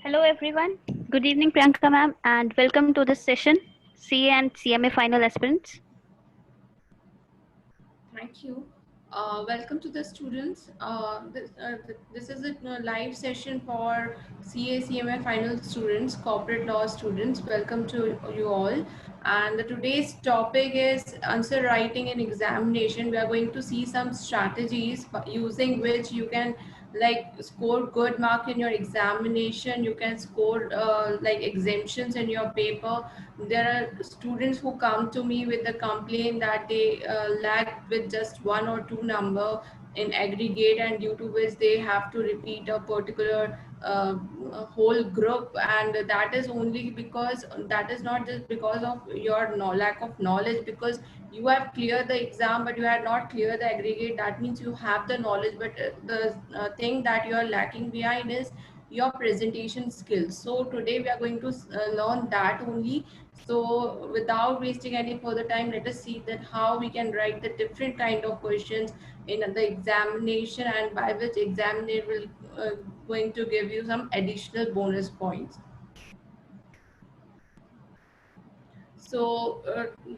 Hello everyone. Good evening Priyanka ma'am and welcome to this session CA and CMA final aspirants. Thank you. Welcome to the students. This is a live session for CA final students, corporate law students. Welcome to you all. And today's topic is answer writing and examination. We are going to see some strategies using which you can like score good mark in your examination. You can score like exemptions in your paper. There are students who come to me with a complaint that they lack with just one or two number in aggregate, and due to which they have to repeat a particular whole group, and that is only because that is not just because of your lack of knowledge, because you have cleared the exam but you had not cleared the aggregate. That means you have the knowledge, but the thing that you are lacking behind is your presentation skills. So today we are going to learn that only. So without wasting any further time, let us see that how we can write the different kind of questions in the examination, and by which examiner will going to give you some additional bonus points. So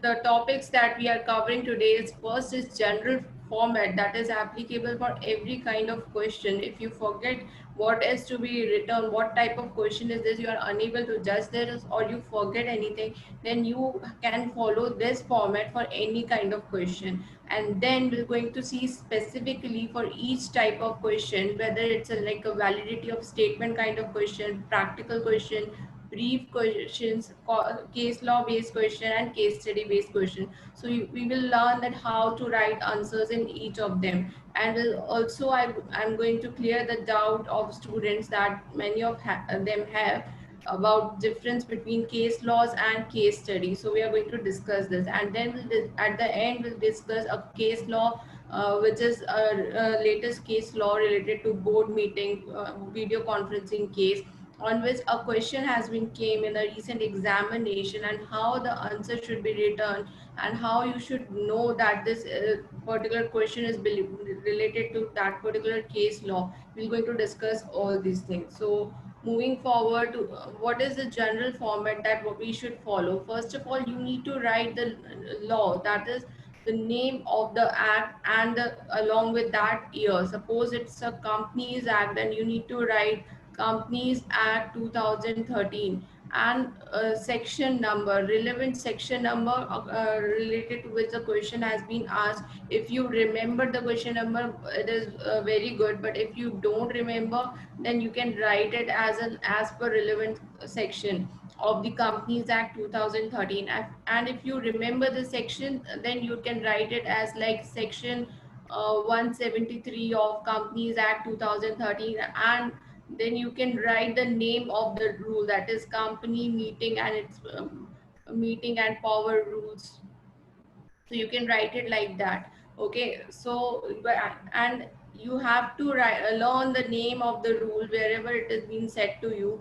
the topics that we are covering today is first is general format, that is applicable for every kind of question. If you forget what is to be written, what type of question is this, you are unable to judge this, or you forget anything, then you can follow this format for any kind of question. And then we're going to see specifically for each type of question, whether it's like a validity of statement kind of question, practical question, brief questions, case law based question, and case study based question. So we will learn that how to write answers in each of them. And also I'm going to clear the doubt of students that many of them have about difference between case laws and case study. So we are going to discuss this, and then at the end we'll discuss a case law, which is a latest case law related to board meeting, video conferencing case, on which a question has been came in a recent examination, and how the answer should be written, and how you should know that this particular question is related to that particular case law. We're going to discuss all these things. So moving forward to what is the general format that what we should follow. First of all, you need to write the law, that is the name of the act, and along with that year. Suppose it's a companies act, then you need to write Companies Act 2013, and section number, relevant section number related to which the question has been asked. If you remember the question number, it is very good, but if you don't remember, then you can write it as an as per relevant section of the Companies Act 2013. And if you remember the section, then you can write it as like section 173 of Companies Act 2013, and then you can write the name of the rule, that is company meeting and its meeting and power rules. So you can write it like that. Okay, so and you have to learn the name of the rule wherever it is being set to you,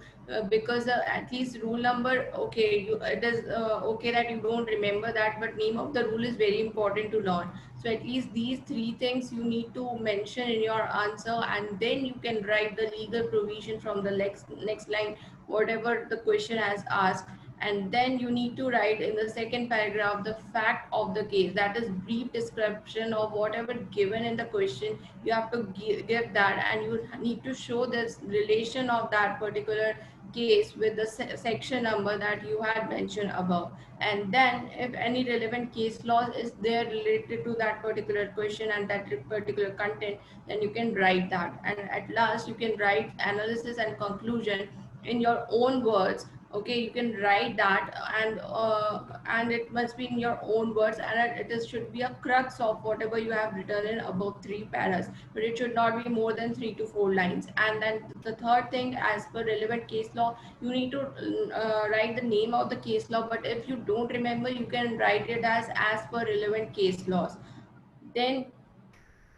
because at least rule number, okay, it is okay that you don't remember that, but name of the rule is very important to learn. So at least these three things you need to mention in your answer, and then you can write the legal provision from the next line, whatever the question has asked. And then you need to write in the second paragraph the fact of the case, that is brief description of whatever given in the question. You have to give that, and you need to show this relation of that particular case with the section number that you had mentioned above. And then if any relevant case law is there related to that particular question and that particular content, then you can write that. And at last you can write analysis and conclusion in your own words. Okay, you can write that, and it must be in your own words, and it is should be a crux of whatever you have written in above three paras, but it should not be more than 3 to 4 lines. And then the third thing, as per relevant case law, you need to write the name of the case law, but if you don't remember, you can write it as per relevant case laws. Then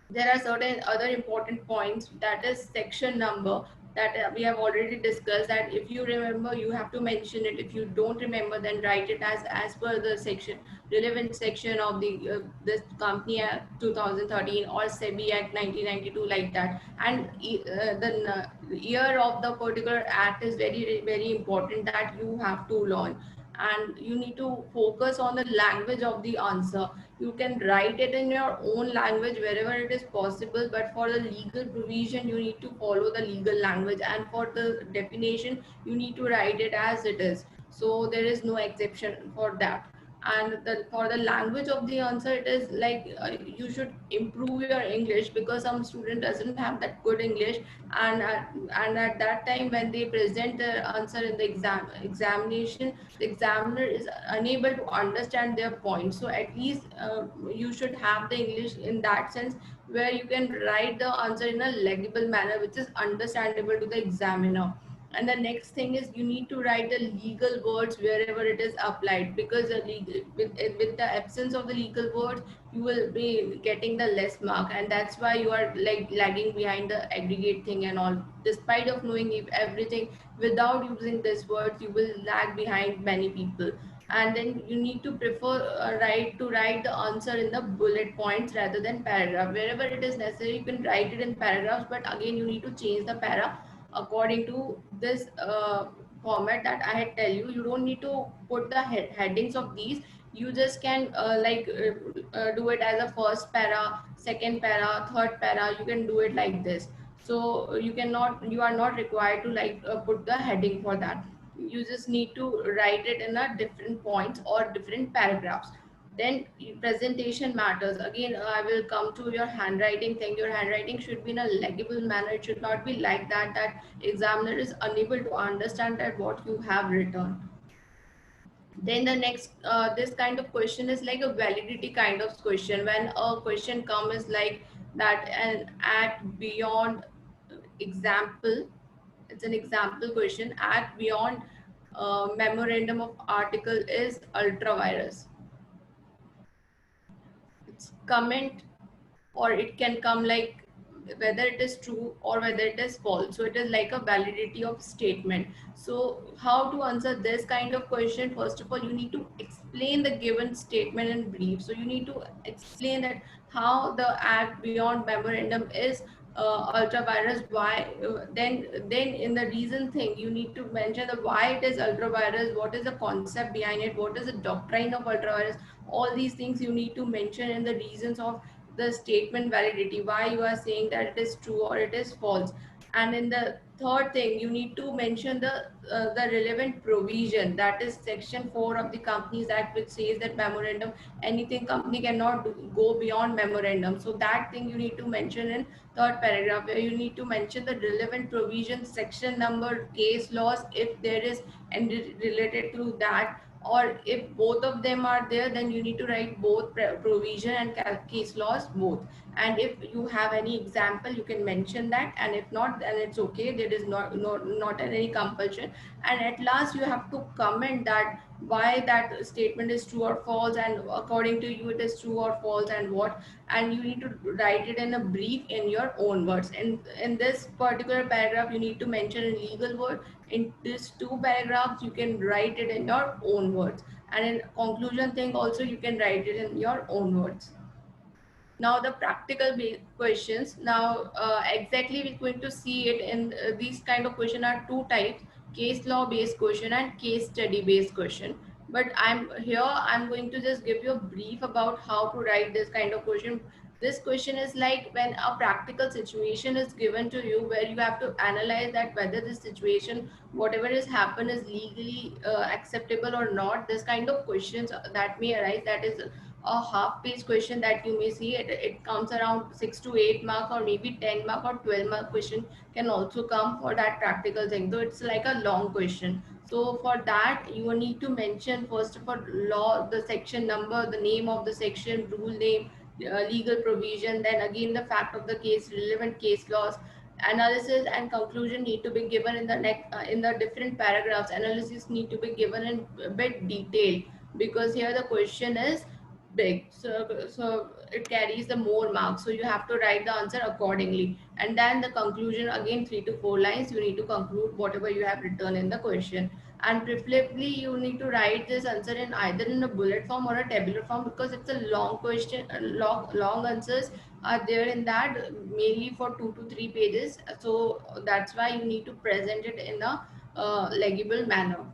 there are certain other important points, that is section number. that we have already discussed, that if you remember you have to mention it, if you don't remember then write it as per the section, relevant section of the this Company Act 2013 or SEBI Act 1992, like that. And the year of the particular act is very important that you have to learn. And you need to focus on the language of the answer. You can write it in your own language wherever it is possible, but for the legal provision you need to follow the legal language, and for the definition you need to write it as it is. So there is no exception for that. And for the language of the answer, it is like you should improve your English, because some student doesn't have that good English. And at that time when they present the answer in the examination, the examiner is unable to understand their point. So at least you should have the English in that sense, where you can write the answer in a legible manner which is understandable to the examiner. And the next thing is you need to write the legal words wherever it is applied, because with the absence of the legal words you will be getting the less mark, and that's why you are like lagging behind the aggregate thing and all. Despite of knowing everything, without using these words you will lag behind many people. And then you need to prefer write the answer in the bullet points rather than paragraph. Wherever it is necessary you can write it in paragraphs, but again you need to change the para according to this format that I had tell you. You don't need to put the headings of these. You just can do it as a first para, second para, third para. You can do it like this. So you are not required to put the heading for that. You just need to write it in a different points or different paragraphs. Then presentation matters. Again, I will come to your handwriting thing. Your handwriting should be in a legible manner. It should not be like that examiner is unable to understand that what you have written. Then the next this kind of question is like a validity kind of question. When a question comes like that, an act beyond example, it's an example question, act beyond memorandum of article is ultra virus. It's comment, or it can come like whether it is true or whether it is false. So it is like a validity of statement. So how to answer this kind of question? First of all, you need to explain the given statement in brief. So you need to explain that how the act beyond memorandum is ultra virus. Why then in the reason thing you need to mention the why it is ultra virus, what is the concept behind it, what is the doctrine of ultra virus. All these things you need to mention in the reasons of the statement validity, why you are saying that it is true or it is false. And in the third thing you need to mention the relevant provision, that is section 4 of the Companies Act, which says that memorandum, anything company cannot go beyond memorandum. So that thing you need to mention in third paragraph, where you need to mention the relevant provision, section number, case laws if there is, and related to that. Or if both of them are there, then you need to write both provision and case laws both. And if you have any example you can mention that, and if not then it's okay, there is not any compulsion. And at last you have to comment that why that statement is true or false, and according to you it is true or false and what. And you need to write it in a brief in your own words. And in this particular paragraph you need to mention a legal word. In these two paragraphs you can write it in your own words, and in conclusion thing also you can write it in your own words. Now the practical questions. Now exactly we're going to see it in these kind of question are two types: case law based question and case study based question. But I'm going to just give you a brief about how to write this kind of question. This question is like when a practical situation is given to you, where you have to analyze that whether this situation, whatever has happened, is legally acceptable or not. This kind of questions that may arise, that is a half page question that you may see. It comes around 6 to 8 mark, or maybe 10 mark or 12 mark question can also come for that practical thing. So it's like a long question. So for that you will need to mention first of all law, the section number, the name of the section, rule name, legal provision, then again the fact of the case, relevant case laws. Analysis and conclusion need to be given in the next in the different paragraphs. Analysis need to be given in a bit detail, because here the question is big, so it carries the more marks, so you have to write the answer accordingly. And then the conclusion, again 3 to 4 lines, you need to conclude whatever you have written in the question. And preferably you need to write this answer in either in a bullet form or a tabular form, because it's a long question, long answers are there in that, mainly for 2 to 3 pages, so that's why you need to present it in a legible manner.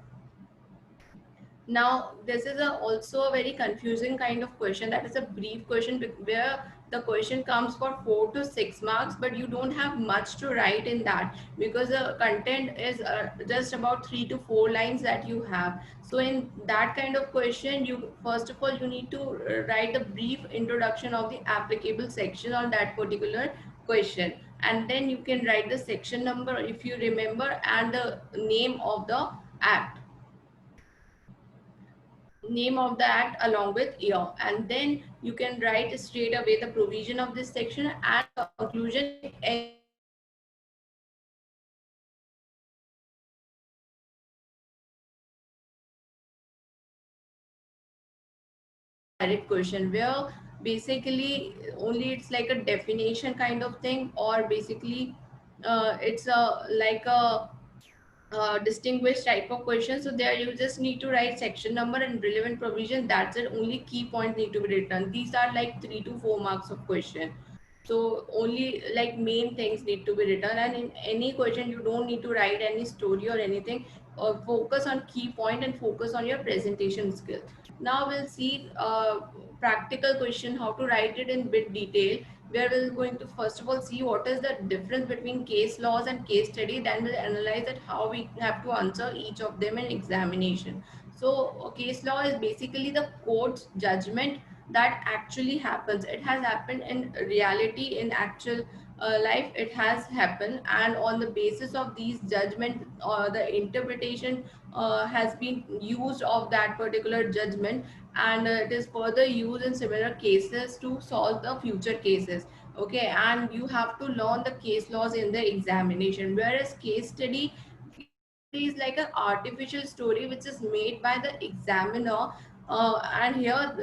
Now, this is also a very confusing kind of question. That is a brief question where the question comes for 4 to 6 marks, but you don't have much to write in that, because the content is just about 3 to 4 lines that you have. So in that kind of question, you first of all you need to write a brief introduction of the applicable section on that particular question, and then you can write the section number if you remember, and the name of the act along with year. And then you can write straight away the provision of this section and conclusion if any question comes in that particular question. So this is very confusing kind of question. Then comes the direct question, where basically only it's like a definition kind of thing, or basically it's a like a distinguished type of question. So there you just need to write section number and relevant provision. That's it. Only key points need to be written. These are like 3 to 4 marks of question. So only like main things need to be written. And in any question, you don't need to write any story or anything. Focus on key point and focus on your presentation skill. Now we'll see practical question, how to write it in bit detail, where we're going to first of all see what is the difference between case laws and case study. Then we'll analyze that how we have to answer each of them in examination. So case law is basically the court's judgment that actually happens. It has happened in reality, in actual life it has happened, and on the basis of these judgment, the interpretation has been used of that particular judgment, and it is further used in similar cases to solve the future cases. Okay, and you have to learn the case laws in the examination. Whereas case study is like an artificial story which is made by the examiner, and we are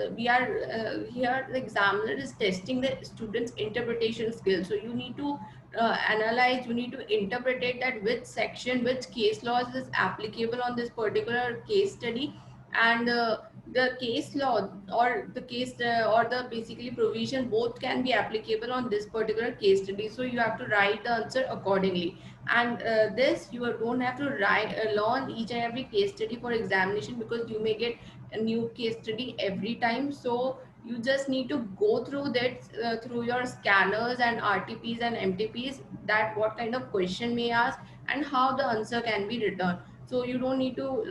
here the examiner is testing the students interpretation skills. So you need to analyze, you need to interpret it, that which section, which case laws is applicable on this particular case study. And the case law or the case or the basically provision, both can be applicable on this particular case study. So you have to write the answer accordingly. And this you don't have to write learn each and every case study for examination, because you may get a new case study every time. So you just need to go through that through your scanners and RTPs and MTPs, that what kind of question may ask and how the answer can be written. So you don't need to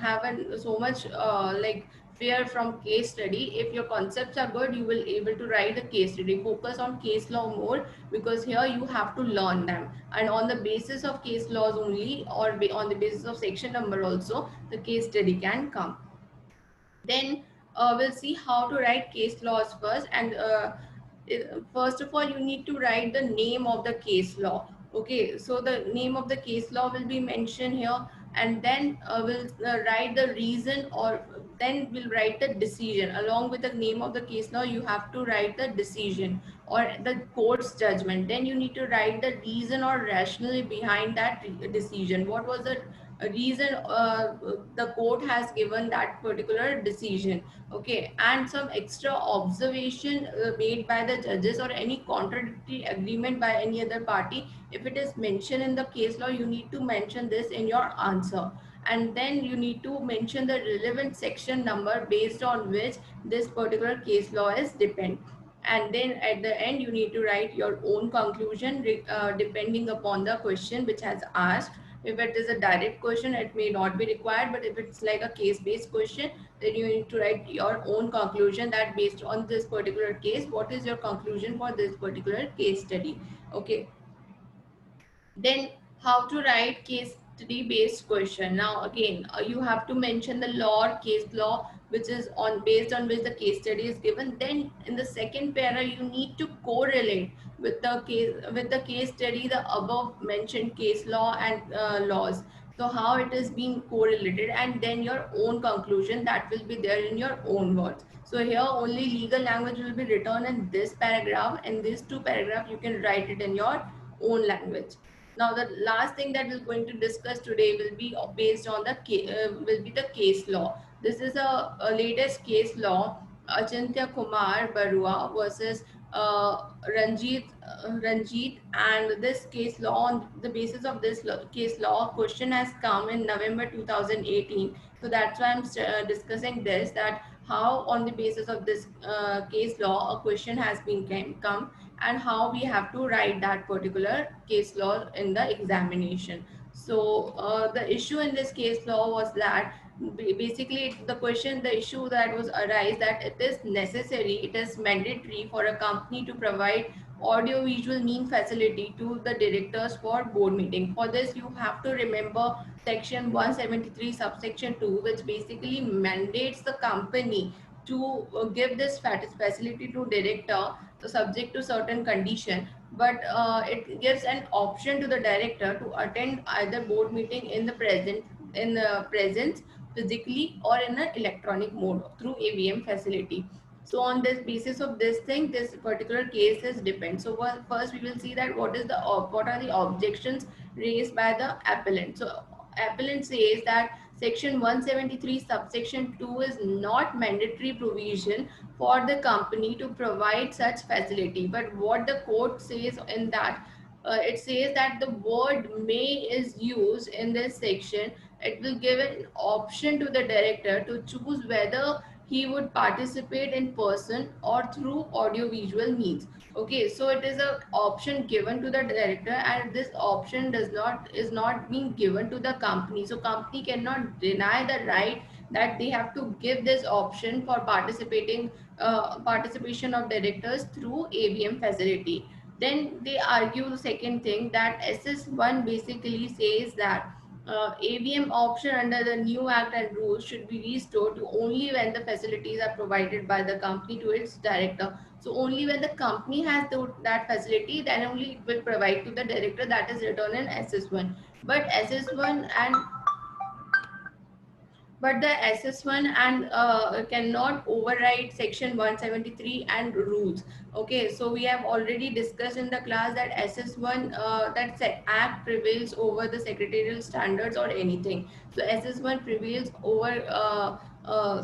have so much like fear from case study. If your concepts are good, you will able to write the case study. Focus on case law more, because here you have to learn them, and on the basis of case laws only, or on the basis of section number also, the case study can come. Then we'll see how to write case laws first. And first of all you need to write the name of the case law. Okay, so the name of the case law will be mentioned here, and then we'll write the reason, or then we'll write the decision. Along with the name of the case law, you have to write the decision or the court's judgment. Then you need to write the reason or rationale behind that decision. What was the reason the court has given that particular decision. Okay, and some extra observation made by the judges, or any contradictory agreement by any other party, if it is mentioned in the case law, you need to mention this in your answer. And then you need to mention the relevant section number based on which this particular case law is depend. And then at the end you need to write your own conclusion depending upon the question which has asked. If it is a direct question, it may not be required, but if it's like a case based question, then you need to write your own conclusion, that based on this particular case, what is your conclusion for this particular case study. Okay, then how to write case study based question. Now again you have to mention the law or case law which is on based on which the case study is given. Then in the second para you need to correlate with the case study, the above mentioned case law and laws. So how it is being correlated, and then your own conclusion that will be there in your own words. So here only legal language will be written in this paragraph, and these two paragraphs you can write it in your own language. Now the last thing that we're going to discuss today will be based on the case law. This is a latest case law, Achintya Kumar Barua versus Ranjit, and this case law, on the basis of this case law, question has come in November 2018. So that's why I'm discussing this, that how on the basis of this case law a question has been come, and how we have to write that particular case law in the examination. So the issue in this case law was that basically the issue that was arise, that it is necessary, it is mandatory for a company to provide audio visual mean facility to the directors for board meeting. For this you have to remember section 173 subsection 2, which basically mandates the company to give this facility to director, so subject to certain condition. But it gives an option to the director to attend either board meeting in the presence physically or in an electronic mode through AVM facility. So on this basis of this thing, this particular case is depends. So first we will see that what are the objections raised by the appellant. So appellant says that section 173 subsection 2 is not mandatory provision for the company to provide such facility. But what the court says in that, it says that the word may is used in this section. It will give an option to the director to choose whether he would participate in person or through audiovisual means. Okay, so it is a option given to the director, and this option is not being given to the company. So company cannot deny the right that they have to give this option for participation of directors through AVM facility. Then they argue the second thing, that SS1 basically says that AVM option under the new act and rules should be restored to only when the facilities are provided by the company to its director. So only when the company has that facility, then only it will provide to the director. That is written in SS1. But SS1 and but the SS1 and cannot override section 173 and rules. Okay, so we have already discussed in the class that SS1, act prevails over the secretarial standards or anything. So SS1 prevails over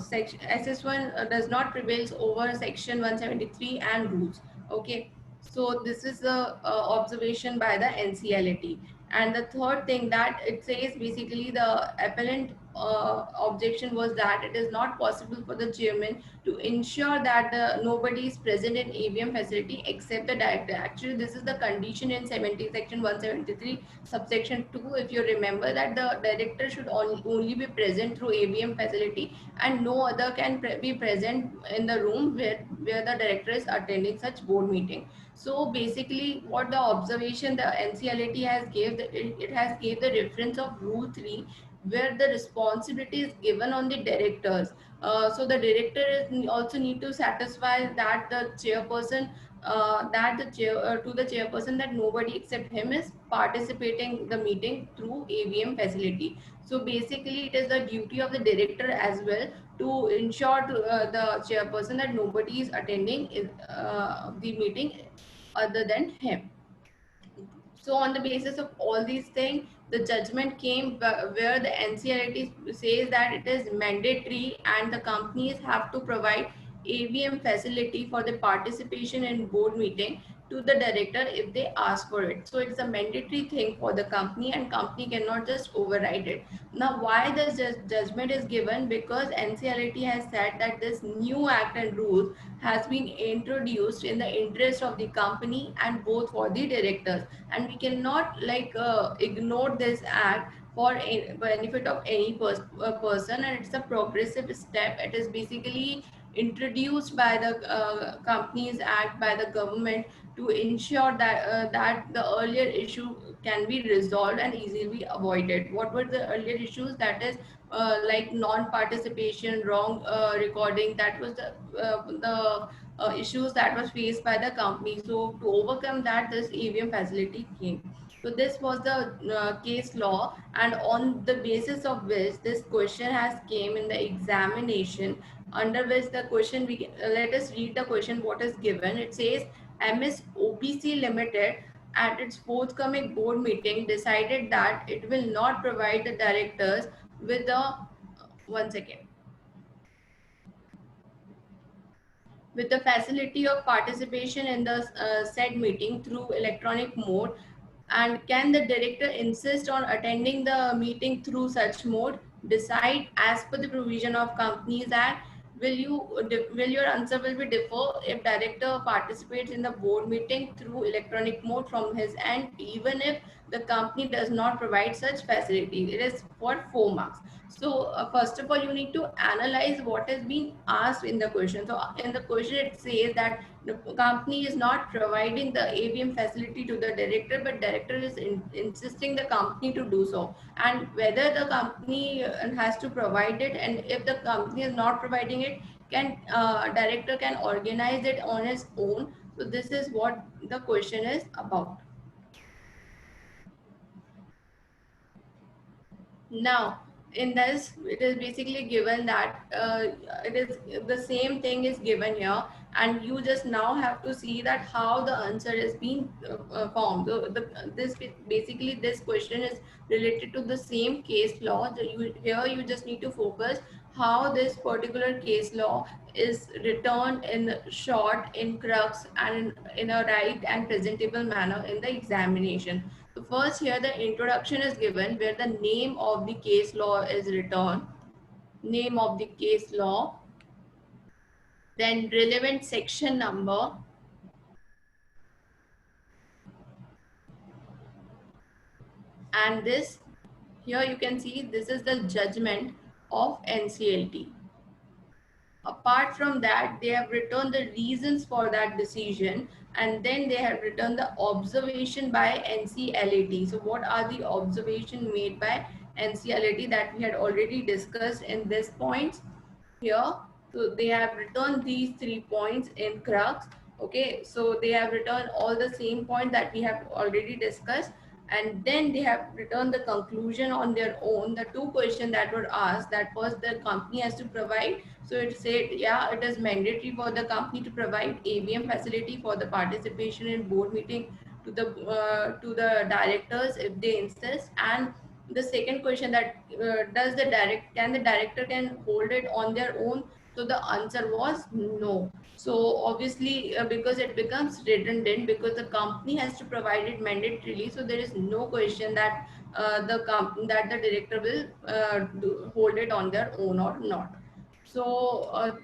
section SS1 does not prevails over section 173 and rules. Okay, so this is the observation by the NCLAT. And the third thing that it says, basically the appellant objection was that it is not possible for the chairman to ensure that nobody is present in AVM facility except the director. Actually, this is the condition in section 173 subsection 2. If you remember that the director should only be present through AVM facility, and no other can be present in the room where the director is attending such board meeting. So basically what the observation the NCLAT has gave, it has gave the reference of rule 3, where the responsibility is given on the directors. So the director is also need to satisfy that the chairperson, to the chairperson, that nobody except him is participating the meeting through AVM facility. So basically it is the duty of the director as well to ensure to the chairperson that nobody is attending the meeting other than him. So on the basis of all these things, the judgment came where the NCLT says that it is mandatory and the companies have to provide AVM facility for the participation in board meeting to the director if they ask for it. So it's a mandatory thing for the company, and company cannot just override it. Now why this judgment is given? Because NCLT has said that this new act and rules has been introduced in the interest of the company and both for the directors, and we cannot ignore this act for benefit of any person, and it's a progressive step. It is basically introduced by the companies act by the government to ensure that the earlier issue can be resolved and easily avoided. What were the earlier issues? That is like non-participation, wrong recording. That was the issues that was faced by the company. So to overcome that, this AVM facility came. So this was the case law, and on the basis of which this question has came in the examination, under which the question we let us read the question what is given. It says MS OPC Limited at its forthcoming board meeting decided that it will not provide the directors with the one second with the facility of participation in the said meeting through electronic mode, and can the director insist on attending the meeting through such mode? Decide as per the provision of Companies Act. Will your answer will be differ if director participates in the board meeting through electronic mode from his end, even if the company does not provide such facility? It is for 4 marks. So first of all, you need to analyze what has been asked in the question. So in the question it says that the company is not providing the AVM facility to the director, but director is insisting the company to do so, and whether the company has to provide it, and if the company is not providing it, can director can organize it on his own. So this is what the question is about. Now, in this, it is basically given that it is the same thing is given here, and you just now have to see that how the answer is being formed. So this basically this question is related to the same case law. Here you just need to focus how this particular case law is written in short, in crux, and in a right and presentable manner in the examination. So first here the introduction is given where the name of the case law is written, name of the case law, then relevant section number, and this here you can see this is the judgment of NCLT. Apart from that, they have written the reasons for that decision, and then they have written the observation by NCLAT. So what are the observation made by NCLAT that we had already discussed in this points here? So they have written these 3 points in crux. Okay, so they have written all the same point that we have already discussed, and then they have written the conclusion on their own. The two questions that were asked, that first the company has to provide, so it said yeah, it is mandatory for the company to provide AVM facility for the participation in board meeting to the directors if they insist. And the second question, that can the director can hold it on their own? So the answer was no. So obviously because it becomes redundant, because the company has to provide it mandatorily, so there is no question that the director will hold it on their own or not. So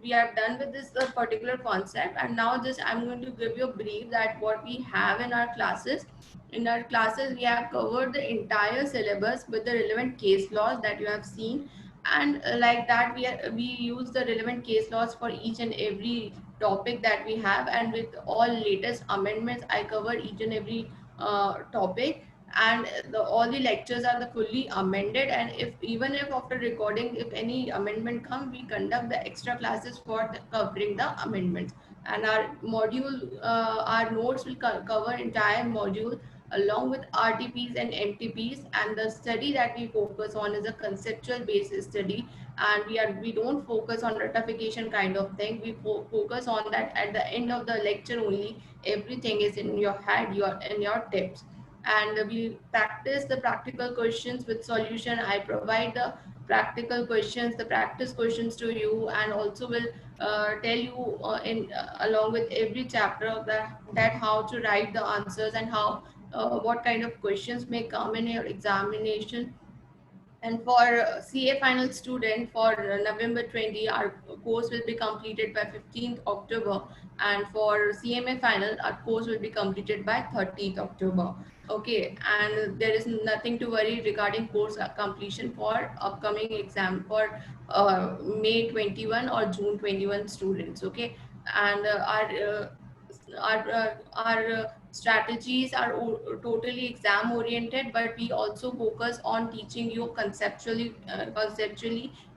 we are done with this particular concept, and now just I'm going to give you a brief that what we have in our classes. In our classes, we have covered the entire syllabus with the relevant case laws that you have seen, and like that we use the relevant case laws for each and every topic that we have, and with all latest amendments, I cover each and every topic, and all the lectures are the fully amended. And if even if after recording, if any amendment come, we conduct the extra classes for covering the amendments. And our module, our notes will cover entire module along with RTPs and MTPs, and the study that we focus on is a conceptual based study, and we don't focus on ratification kind of thing. We focus on that at the end of the lecture only, everything is in your head, in your tips. And we practice the practical questions with solution. I provide the practical questions, the practice questions to you, and also will tell you in along with every chapter that how to write the answers, and how what kind of questions may come in your examination. And for CA final student for November 20, our course will be completed by 15th October. And for CMA final, our course will be completed by 30th October. Okay, and there is nothing to worry regarding course completion for upcoming exam for May 21 or June 21 students. Okay, and our strategies are totally exam oriented, but we also focus on teaching you conceptually,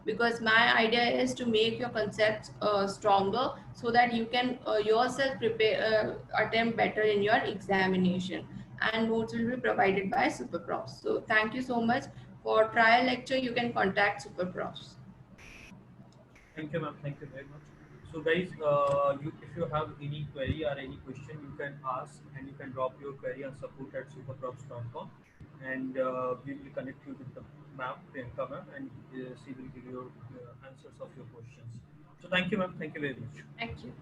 because my idea is to make your concepts stronger, so that you can yourself prepare attempt better in your examination. and notes will be provided by Superprofs. So thank you so much. For trial lecture, you can contact Superprofs. Thank you, ma'am. Thank you very much. So, guys, if you have any query or any question, you can ask and you can drop your query on support@superprops.com, and we will connect you with the ma'am, Priyanka ma'am, and she will give you answers of your questions. So, thank you, ma'am. Thank you very much. Thank you.